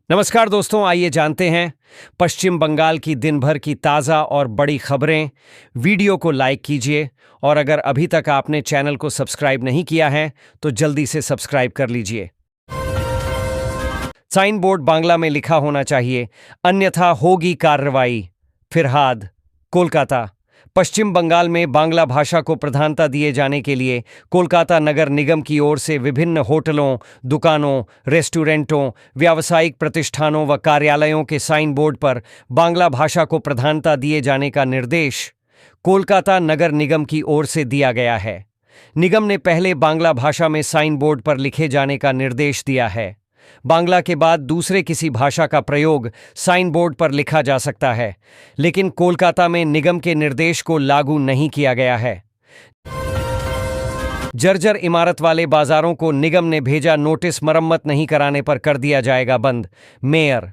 नमस्कार दोस्तों, आइए जानते हैं पश्चिम बंगाल की दिन भर की ताज़ा और बड़ी खबरें। वीडियो को लाइक कीजिए और अगर अभी तक आपने चैनल को सब्सक्राइब नहीं किया है तो जल्दी से सब्सक्राइब कर लीजिए। साइन बोर्ड बांग्ला में लिखा होना चाहिए, अन्यथा होगी कार्रवाई। फिरहाद, कोलकाता। पश्चिम बंगाल में बांग्ला भाषा को प्रधानता दिए जाने के लिए कोलकाता नगर निगम की ओर से विभिन्न होटलों, दुकानों, रेस्टोरेंटों, व्यावसायिक प्रतिष्ठानों व कार्यालयों के साइन बोर्ड पर बांग्ला भाषा को प्रधानता दिए जाने का निर्देश कोलकाता नगर निगम की ओर से दिया गया है। निगम ने पहले बांग्ला भाषा में साइन बोर्ड पर लिखे जाने का निर्देश दिया है। बांग्ला के बाद दूसरे किसी भाषा का प्रयोग साइन बोर्ड पर लिखा जा सकता है, लेकिन कोलकाता में निगम के निर्देश को लागू नहीं किया गया है। जर्जर इमारत वाले बाजारों को निगम ने भेजा नोटिस, मरम्मत नहीं कराने पर कर दिया जाएगा बंद। मेयर,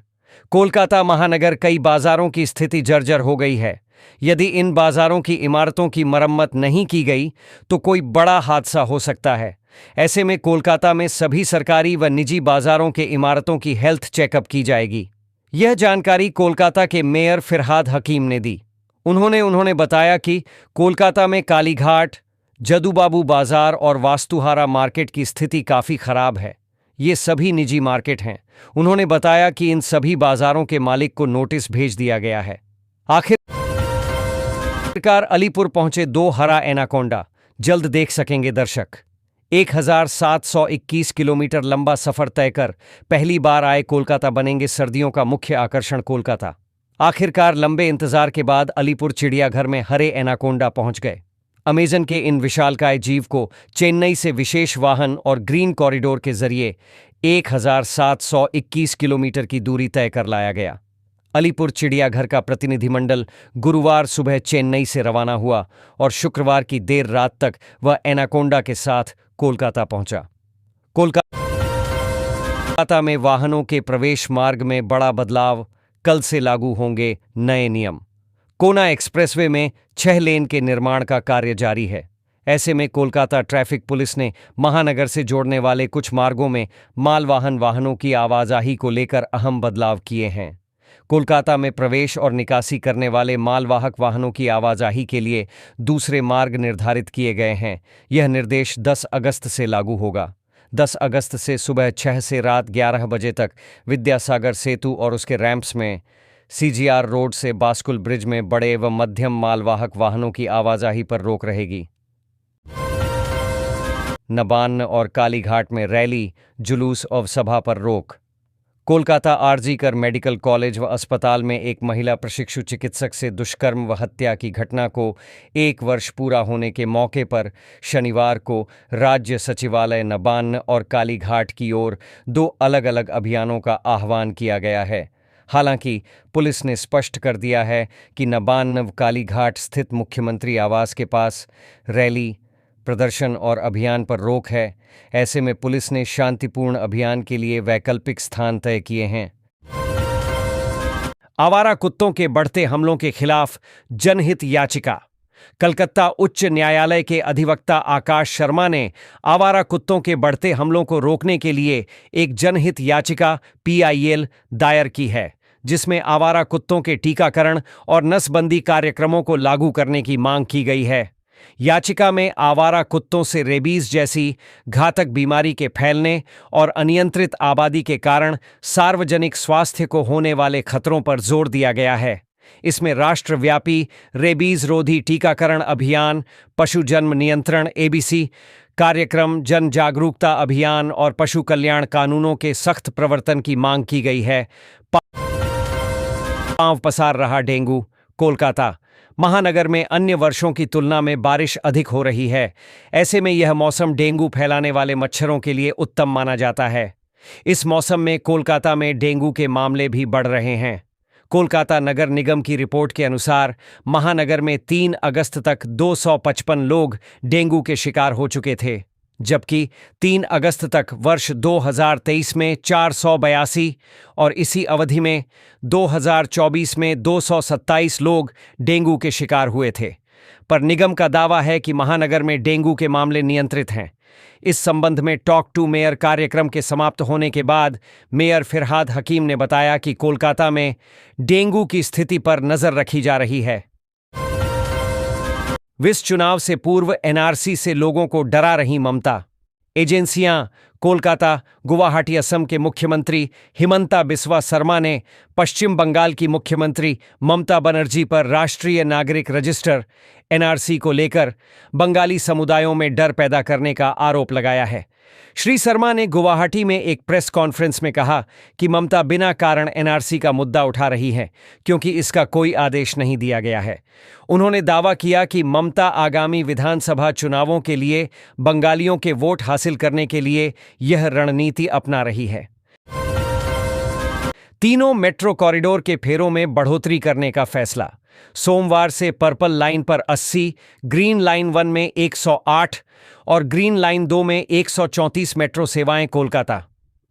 कोलकाता महानगर कई बाजारों की स्थिति जर्जर हो गई है। यदि इन बाजारों की इमारतों की मरम्मत नहीं की गई तो कोई बड़ा हादसा हो सकता है। ऐसे में कोलकाता में सभी सरकारी व निजी बाजारों के इमारतों की हेल्थ चेकअप की जाएगी। यह जानकारी कोलकाता के मेयर फिरहाद हकीम ने दी। उन्होंने बताया कि कोलकाता में कालीघाट, जदूबाबू बाजार और वास्तुहारा मार्केट की स्थिति काफ़ी खराब है। ये सभी निजी मार्केट हैं। उन्होंने बताया कि इन सभी बाजारों के मालिक को नोटिस भेज दिया गया है। आखिरकार अलीपुर पहुंचे 2 हरा एनाकोंडा, जल्द देख सकेंगे दर्शक। 1721 किलोमीटर लंबा सफर तय कर पहली बार आए कोलकाता बनेंगे सर्दियों का मुख्य आकर्षण। कोलकाता आखिरकार लंबे इंतजार के बाद अलीपुर चिड़ियाघर में हरे एनाकोंडा पहुंच गए। अमेजन के इन विशालकाय जीव को चेन्नई से विशेष वाहन और ग्रीन कॉरिडोर के जरिए 1721 किलोमीटर की दूरी तय कर लाया गया। अलीपुर चिड़ियाघर का प्रतिनिधिमंडल गुरुवार सुबह चेन्नई से रवाना हुआ और शुक्रवार की देर रात तक वह एनाकोंडा के साथ कोलकाता पहुंचा। कोलकाता में वाहनों के प्रवेश मार्ग में बड़ा बदलाव, कल से लागू होंगे नए नियम। कोना एक्सप्रेसवे में 6 लेन के निर्माण का कार्य जारी है। ऐसे में कोलकाता ट्रैफिक पुलिस ने महानगर से जोड़ने वाले कुछ मार्गों में मालवाहन वाहनों की आवाजाही को लेकर अहम बदलाव किए हैं। कोलकाता में प्रवेश और निकासी करने वाले मालवाहक वाहनों की आवाजाही के लिए दूसरे मार्ग निर्धारित किए गए हैं। यह निर्देश 10 अगस्त से लागू होगा। 10 अगस्त से सुबह 6 से रात 11 बजे तक विद्यासागर सेतु और उसके रैंप्स में, सीजीआर रोड से बास्कुल ब्रिज में बड़े व मध्यम मालवाहक वाहनों की आवाजाही पर रोक रहेगी। नबान्न और कालीघाट में रैली, जुलूस और सभा पर रोक। कोलकाता आरजी मेडिकल कॉलेज व अस्पताल में एक महिला प्रशिक्षु चिकित्सक से दुष्कर्म व हत्या की घटना को 1 वर्ष पूरा होने के मौके पर शनिवार को राज्य सचिवालय नबान्न और कालीघाट की ओर 2 अलग-अलग अभियानों का आह्वान किया गया है। हालांकि पुलिस ने स्पष्ट कर दिया है कि नबान्न व कालीघाट स्थित मुख्यमंत्री आवास के पास रैली, प्रदर्शन और अभियान पर रोक है। ऐसे में पुलिस ने शांतिपूर्ण अभियान के लिए वैकल्पिक स्थान तय किए हैं। आवारा कुत्तों के बढ़ते हमलों के खिलाफ जनहित याचिका। कलकत्ता उच्च न्यायालय के अधिवक्ता आकाश शर्मा ने आवारा कुत्तों के बढ़ते हमलों को रोकने के लिए एक जनहित याचिका PIL दायर की है, जिसमें आवारा कुत्तों के टीकाकरण और नसबंदी कार्यक्रमों को लागू करने की मांग की गई है। याचिका में आवारा कुत्तों से रेबीज जैसी घातक बीमारी के फैलने और अनियंत्रित आबादी के कारण सार्वजनिक स्वास्थ्य को होने वाले खतरों पर जोर दिया गया है। इसमें राष्ट्रव्यापी रेबीज रोधी टीकाकरण अभियान, पशु जन्म नियंत्रण ABC कार्यक्रम, जन जागरूकता अभियान और पशु कल्याण कानूनों के सख्त प्रवर्तन की मांग की गई है। पांव पसार रहा डेंगू। कोलकाता महानगर में अन्य वर्षों की तुलना में बारिश अधिक हो रही है। ऐसे में यह मौसम डेंगू फैलाने वाले मच्छरों के लिए उत्तम माना जाता है। इस मौसम में कोलकाता में डेंगू के मामले भी बढ़ रहे हैं। कोलकाता नगर निगम की रिपोर्ट के अनुसार महानगर में 3 अगस्त तक 255 लोग डेंगू के शिकार हो चुके थे, जबकि 3 अगस्त तक वर्ष 2023 में 482 और इसी अवधि में 2024 में 227 लोग डेंगू के शिकार हुए थे। पर निगम का दावा है कि महानगर में डेंगू के मामले नियंत्रित हैं। इस संबंध में टॉक टू मेयर कार्यक्रम के समाप्त होने के बाद मेयर फिरहाद हकीम ने बताया कि कोलकाता में डेंगू की स्थिति पर नजर रखी जा रही है। विस चुनाव से पूर्व एनआरसी से लोगों को डरा रही ममता। एजेंसियां कोलकाता, गुवाहाटी असम के मुख्यमंत्री हिमंता बिस्वा शर्मा ने पश्चिम बंगाल की मुख्यमंत्री ममता बनर्जी पर राष्ट्रीय नागरिक रजिस्टर एनआरसी को लेकर बंगाली समुदायों में डर पैदा करने का आरोप लगाया है। श्री शर्मा ने गुवाहाटी में एक प्रेस कॉन्फ्रेंस में कहा कि ममता बिना कारण एनआरसी का मुद्दा उठा रही है क्योंकि इसका कोई आदेश नहीं दिया गया है। उन्होंने दावा किया कि ममता आगामी विधानसभा चुनावों के लिए बंगालियों के वोट हासिल करने के लिए यह रणनीति अपना रही है। तीनों मेट्रो कॉरिडोर के फेरों में बढ़ोतरी करने का फैसला। सोमवार से पर्पल लाइन पर 80, ग्रीन लाइन 1 में 108 और ग्रीन लाइन 2 में 134 मेट्रो सेवाएं कोलकाता।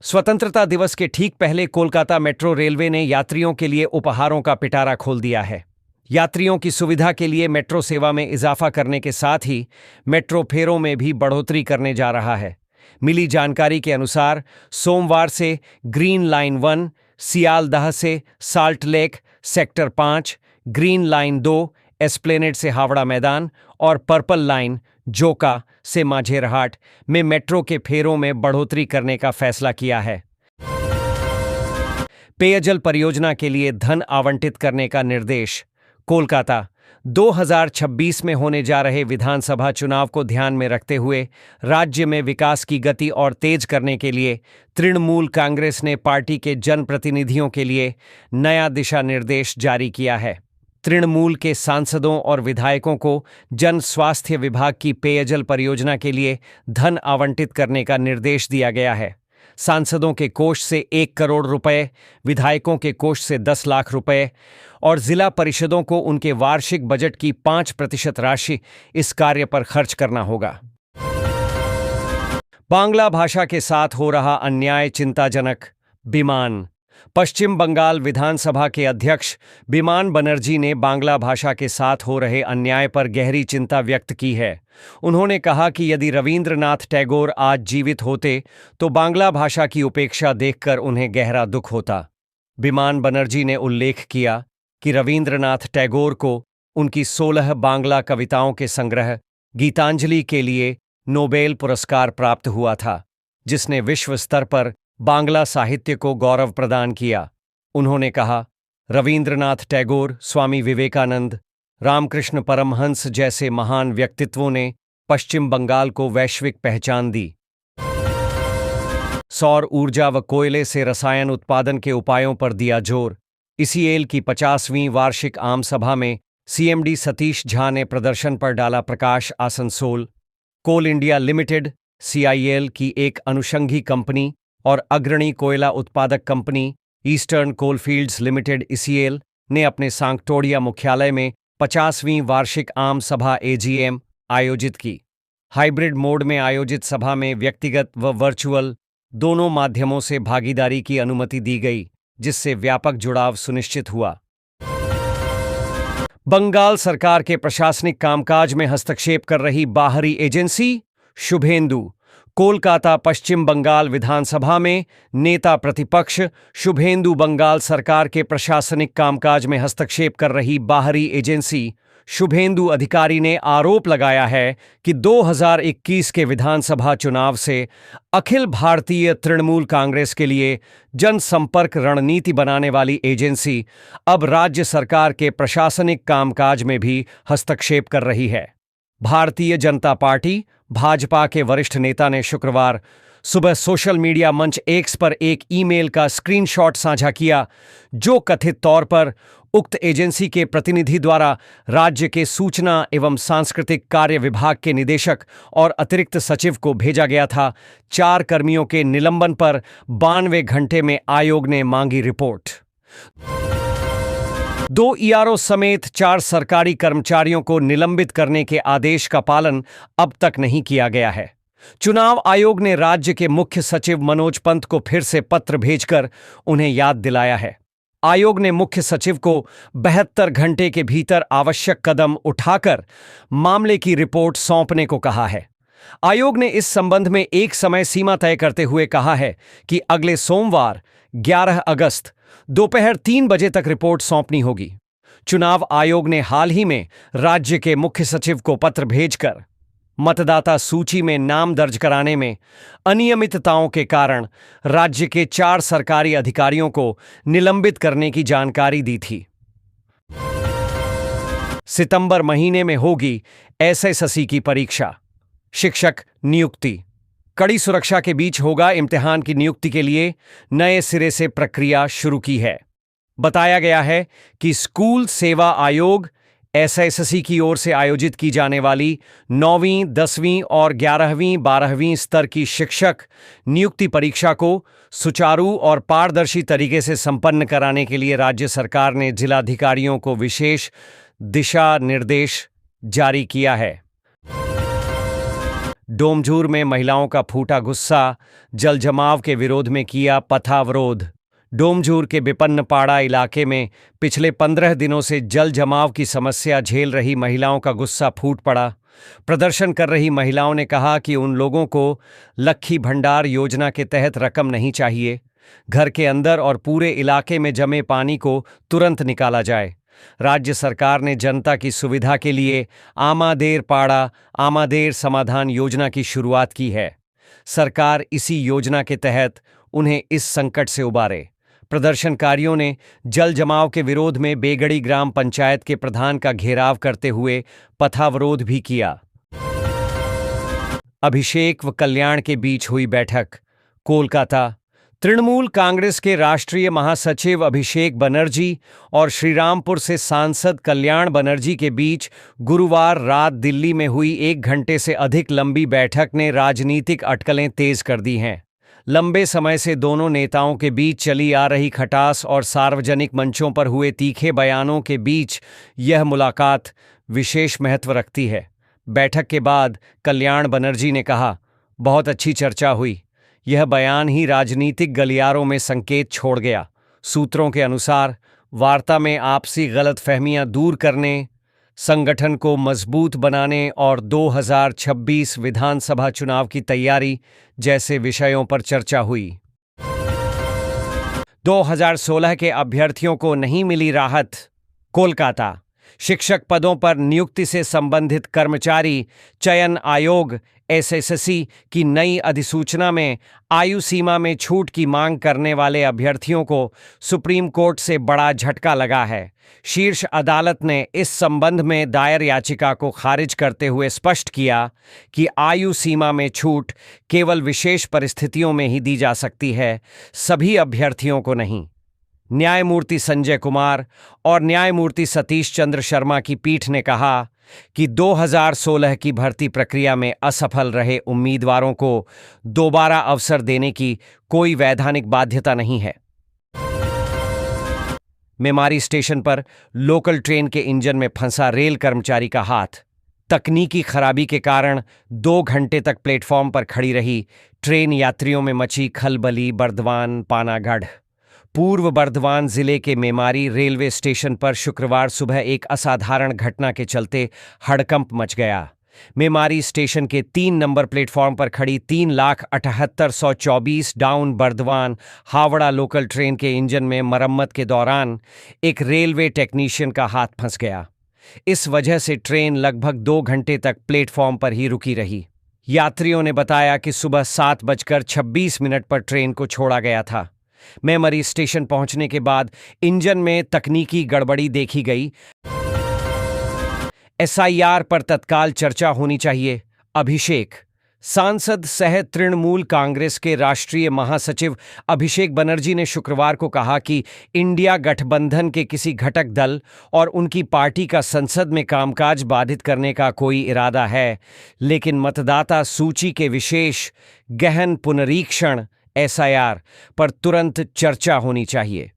स्वतंत्रता दिवस के ठीक पहले कोलकाता मेट्रो रेलवे ने यात्रियों के लिए उपहारों का पिटारा खोल दिया है। यात्रियों की सुविधा के लिए मेट्रो सेवा में इजाफा करने के साथ ही मेट्रो फेरों में भी बढ़ोतरी करने जा रहा है। मिली जानकारी के अनुसार सोमवार से ग्रीन लाइन 1 सियालदह से salt lake sector 5, green line 2 Esplanade से हावड़ा मैदान और पर्पल लाइन जोका से माझेरहाट में मेट्रो के फेरों में बढ़ोतरी करने का फैसला किया है। पेयजल परियोजना के लिए धन आवंटित करने का निर्देश। कोलकाता 2026 में होने जा रहे विधानसभा चुनाव को ध्यान में रखते हुए राज्य में विकास की गति और तेज करने के लिए तृणमूल कांग्रेस ने पार्टी के जनप्रतिनिधियों के लिए नया दिशा निर्देश जारी किया है। तृणमूल के सांसदों और विधायकों को जन स्वास्थ्य विभाग की पेयजल परियोजना के लिए धन आवंटित करने का निर्देश दिया गया है। सांसदों के कोष से 1 करोड़ रुपए, विधायकों के कोष से 10 लाख रुपए और जिला परिषदों को उनके वार्षिक बजट की 5% राशि इस कार्य पर खर्च करना होगा। बांग्ला भाषा के साथ हो रहा अन्याय चिंताजनक। बिमान। पश्चिम बंगाल विधानसभा के अध्यक्ष बिमान बनर्जी ने बांग्ला भाषा के साथ हो रहे अन्याय पर गहरी चिंता व्यक्त की है। उन्होंने कहा कि यदि रवींद्रनाथ टैगोर आज जीवित होते तो बांग्ला भाषा की उपेक्षा देखकर उन्हें गहरा दुख होता। बिमान बनर्जी ने उल्लेख किया कि रवींद्रनाथ टैगोर को उनकी 16 बांग्ला कविताओं के संग्रह गीतांजलि के लिए नोबेल पुरस्कार प्राप्त हुआ था, जिसने विश्व स्तर पर बांग्ला साहित्य को गौरव प्रदान किया। उन्होंने कहा, रवींद्रनाथ टैगोर, स्वामी विवेकानंद, रामकृष्ण परमहंस जैसे महान व्यक्तित्वों ने पश्चिम बंगाल को वैश्विक पहचान दी। सौर ऊर्जा व कोयले से रसायन उत्पादन के उपायों पर दिया जोर। इसीएल की 50वीं वार्षिक आम सभा में सीएमडी सतीश झा ने प्रदर्शन पर डाला प्रकाश। आसनसोल। कोल इंडिया लिमिटेड सीआईएल की एक अनुषंगी कंपनी और अग्रणी कोयला उत्पादक company eastern coalfields limited ECL ने अपने सांकटोड़िया मुख्यालय में 50वीं वार्षिक आम सभा एजीएम आयोजित की। हाइब्रिड मोड में आयोजित सभा में व्यक्तिगत व वर्चुअल दोनों माध्यमों से भागीदारी की अनुमति दी गई, जिससे व्यापक जुड़ाव सुनिश्चित हुआ। बंगाल सरकार के प्रशासनिक कामकाज में हस्तक्षेप कर रही बाहरी एजेंसी। शुभेंदु। कोलकाता पश्चिम बंगाल विधानसभा में नेता प्रतिपक्ष शुभेंदु बंगाल सरकार के प्रशासनिक कामकाज में हस्तक्षेप कर रही बाहरी एजेंसी शुभेंदु अधिकारी ने आरोप लगाया है कि 2021 के विधानसभा चुनाव से अखिल भारतीय तृणमूल कांग्रेस के लिए जनसंपर्क रणनीति बनाने वाली एजेंसी अब राज्य सरकार के प्रशासनिक कामकाज में भी हस्तक्षेप कर रही है। भारतीय जनता पार्टी भाजपा के वरिष्ठ नेता ने शुक्रवार सुबह सोशल मीडिया मंच एक्स पर एक ईमेल का स्क्रीनशॉट साझा किया, जो कथित तौर पर उक्त एजेंसी के प्रतिनिधि द्वारा राज्य के सूचना एवं सांस्कृतिक कार्य विभाग के निदेशक और अतिरिक्त सचिव को भेजा गया था। 4 कर्मियों के निलंबन पर 92 घंटे में आयोग ने मांगी रिपोर्ट। 2 ईआरओ समेत 4 सरकारी कर्मचारियों को निलंबित करने के आदेश का पालन अब तक नहीं किया गया है। चुनाव आयोग ने राज्य के मुख्य सचिव मनोज पंत को फिर से पत्र भेजकर उन्हें याद दिलाया है। आयोग ने मुख्य सचिव को 72 घंटे के भीतर आवश्यक कदम उठाकर मामले की रिपोर्ट सौंपने को कहा है। आयोग ने इस संबंध में एक समय सीमा तय करते हुए कहा है कि अगले सोमवार 11 अगस्त दोपहर 3 बजे तक रिपोर्ट सौंपनी होगी। चुनाव आयोग ने हाल ही में राज्य के मुख्य सचिव को पत्र भेजकर मतदाता सूची में नाम दर्ज कराने में अनियमितताओं के कारण राज्य के 4 सरकारी अधिकारियों को निलंबित करने की जानकारी दी थी। सितंबर महीने में होगी एसएससी की परीक्षा। शिक्षक नियुक्ति। कड़ी सुरक्षा के बीच होगा इम्तिहान की नियुक्ति के लिए नए सिरे से प्रक्रिया शुरू की है। बताया गया है कि स्कूल सेवा आयोग एसएससी की ओर से आयोजित की जाने वाली 9वीं, 10वीं और 11वीं, 12वीं स्तर की शिक्षक नियुक्ति परीक्षा को सुचारू और पारदर्शी तरीके से संपन्न कराने के लिए राज्य सरकार ने जिलाधिकारियों को विशेष दिशा निर्देश जारी किया है। डोमझूर में महिलाओं का फूटा गुस्सा, जल जमाव के विरोध में किया पथावरोध। डोमझूर के बिपन्नपाड़ा इलाके में पिछले 15 दिनों से जल जमाव की समस्या झेल रही महिलाओं का गुस्सा फूट पड़ा। प्रदर्शन कर रही महिलाओं ने कहा कि उन लोगों को लक्खी भंडार योजना के तहत रकम नहीं चाहिए। घर के अंदर और पूरे इलाके में जमे पानी को तुरंत निकाला जाए। राज्य सरकार ने जनता की सुविधा के लिए आमादेर पाड़ा आमादेर समाधान योजना की शुरुआत की है। सरकार इसी योजना के तहत उन्हें इस संकट से उबारे। प्रदर्शनकारियों ने जल जमाव के विरोध में बेगड़ी ग्राम पंचायत के प्रधान का घेराव करते हुए पथावरोध भी किया। अभिषेक व कल्याण के बीच हुई बैठक। कोलकाता। तृणमूल कांग्रेस के राष्ट्रीय महासचिव अभिषेक बनर्जी और श्रीरामपुर से सांसद कल्याण बनर्जी के बीच गुरुवार रात दिल्ली में हुई 1 घंटे से अधिक लंबी बैठक ने राजनीतिक अटकलें तेज कर दी हैं। लंबे समय से दोनों नेताओं के बीच चली आ रही खटास और सार्वजनिक मंचों पर हुए तीखे बयानों के बीच यह मुलाकात विशेष महत्व रखती है। बैठक के बाद कल्याण बनर्जी ने कहा, बहुत अच्छी चर्चा हुई। यह बयान ही राजनीतिक गलियारों में संकेत छोड़ गया। सूत्रों के अनुसार वार्ता में आपसी गलतफहमियां दूर करने, संगठन को मजबूत बनाने और 2026 विधानसभा चुनाव की तैयारी जैसे विषयों पर चर्चा हुई। 2016 के अभ्यर्थियों को नहीं मिली राहत। कोलकाता। शिक्षक पदों पर नियुक्ति से संबंधित कर्मचारी चयन आयोग एसएससी की नई अधिसूचना में आयु सीमा में छूट की मांग करने वाले अभ्यर्थियों को सुप्रीम कोर्ट से बड़ा झटका लगा है। शीर्ष अदालत ने इस संबंध में दायर याचिका को खारिज करते हुए स्पष्ट किया कि आयु सीमा में छूट केवल विशेष परिस्थितियों में ही दी जा सकती है, सभी अभ्यर्थियों को नहीं। न्यायमूर्ति संजय कुमार और न्यायमूर्ति सतीश चंद्र शर्मा की पीठ ने कहा कि 2016 की भर्ती प्रक्रिया में असफल रहे उम्मीदवारों को दोबारा अवसर देने की कोई वैधानिक बाध्यता नहीं है। मेमारी स्टेशन पर लोकल ट्रेन के इंजन में फंसा रेल कर्मचारी का हाथ। तकनीकी खराबी के कारण 2 घंटे तक प्लेटफॉर्म पर खड़ी रही ट्रेन यात्रियों में मची खलबली। बर्दवान पानागढ़। पूर्व बर्दवान जिले के मेमारी रेलवे स्टेशन पर शुक्रवार सुबह एक असाधारण घटना के चलते हड़कंप मच गया। मेमारी स्टेशन के 3 नंबर प्लेटफॉर्म पर खड़ी 3,78,124 down Burdwan Howrah local train के इंजन में मरम्मत के दौरान एक रेलवे टेक्नीशियन का हाथ फंस गया। इस वजह से ट्रेन लगभग 2 घंटे तक प्लेटफॉर्म पर ही रुकी रही। यात्रियों ने बताया कि सुबह 7:26 पर ट्रेन को छोड़ा गया था। मेमरी स्टेशन पहुंचने के बाद इंजन में तकनीकी गड़बड़ी देखी गई। एसआईआर पर तत्काल चर्चा होनी चाहिए। अभिषेक। सांसद सह तृणमूल कांग्रेस के राष्ट्रीय महासचिव अभिषेक बनर्जी ने शुक्रवार को कहा कि इंडिया गठबंधन के किसी घटक दल और उनकी पार्टी का संसद में कामकाज बाधित करने का कोई इरादा है, लेकिन मतदाता सूची के विशेष गहन पुनरीक्षण एसआईआर पर तुरंत चर्चा होनी चाहिए।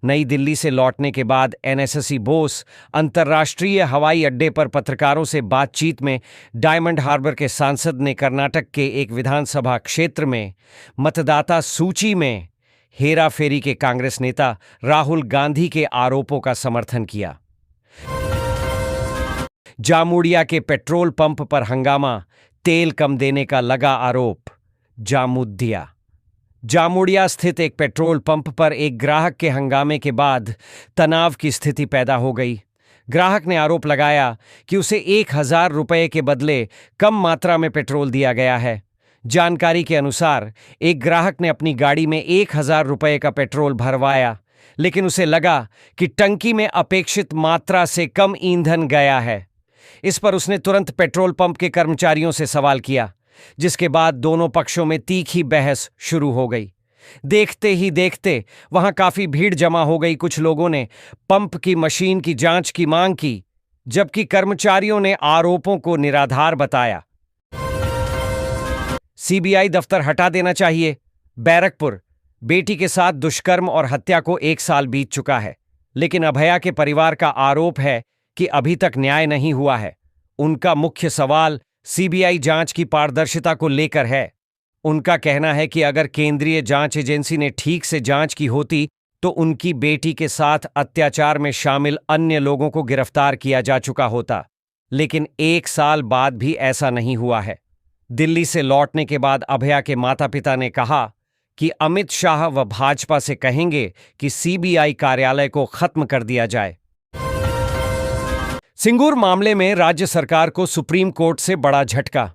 नई दिल्ली से लौटने के बाद एनएसएसी बोस अंतर्राष्ट्रीय हवाई अड्डे पर पत्रकारों से बातचीत में डायमंड हार्बर के सांसद ने कर्नाटक के एक विधानसभा क्षेत्र में मतदाता सूची में हेराफेरी के कांग्रेस नेता राहुल गांधी के आरोपों का समर्थन किया। जामुड़िया के पेट्रोल पंप पर हंगामा, तेल कम देने का लगा आरोप। जामुडिया जामुडिया स्थित एक पेट्रोल पंप पर एक ग्राहक के हंगामे के बाद तनाव की स्थिति पैदा हो गई। ग्राहक ने आरोप लगाया कि उसे 1,000 रुपये के बदले कम मात्रा में पेट्रोल दिया गया है। जानकारी के अनुसार एक ग्राहक ने अपनी गाड़ी में 1,000 रुपये का पेट्रोल भरवाया, लेकिन उसे लगा कि टंकी में अपेक्षित मात्रा से कम ईंधन गया है। इस पर उसने तुरंत पेट्रोल पंप के कर्मचारियों से सवाल किया, जिसके बाद दोनों पक्षों में तीखी बहस शुरू हो गई। देखते ही देखते वहां काफी भीड़ जमा हो गई। कुछ लोगों ने पंप की मशीन की जांच की मांग की, जबकि कर्मचारियों ने आरोपों को निराधार बताया। सीबीआई दफ्तर हटा देना चाहिए। बैरकपुर बेटी के साथ दुष्कर्म और हत्या को 1 साल बीत चुका है, लेकिन अभया के परिवार का आरोप है कि अभी तक न्याय नहीं हुआ है। उनका मुख्य सवाल सीबीआई जांच की पारदर्शिता को लेकर है। उनका कहना है कि अगर केंद्रीय जांच एजेंसी ने ठीक से जांच की होती तो उनकी बेटी के साथ अत्याचार में शामिल अन्य लोगों को गिरफ्तार किया जा चुका होता, लेकिन 1 साल बाद भी ऐसा नहीं हुआ है। दिल्ली से लौटने के बाद अभया के माता पिता ने कहा कि अमित शाह व भाजपा से कहेंगे कि सीबीआई कार्यालय को खत्म कर दिया जाए। सिंगूर मामले में राज्य सरकार को सुप्रीम कोर्ट से बड़ा झटका।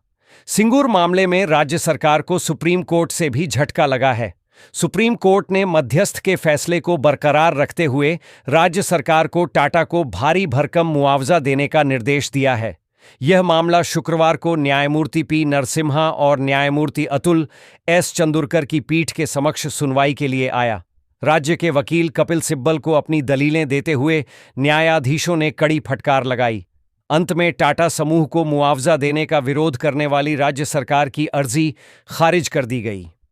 सिंगूर मामले में राज्य सरकार को सुप्रीम कोर्ट से भी झटका लगा है। सुप्रीम कोर्ट ने मध्यस्थ के फैसले को बरकरार रखते हुए राज्य सरकार को टाटा को भारी भरकम मुआवजा देने का निर्देश दिया है। यह मामला शुक्रवार को न्यायमूर्ति पी नरसिम्हा और न्यायमूर्ति अतुल एस चंदुरकर की पीठ के समक्ष सुनवाई के लिए आया। राज्य के वकील कपिल सिब्बल को अपनी दलीलें देते हुए न्यायाधीशों ने कड़ी फटकार लगाई। अंत में टाटा समूह को मुआवजा देने का विरोध करने वाली राज्य सरकार की अर्जी खारिज कर दी गई।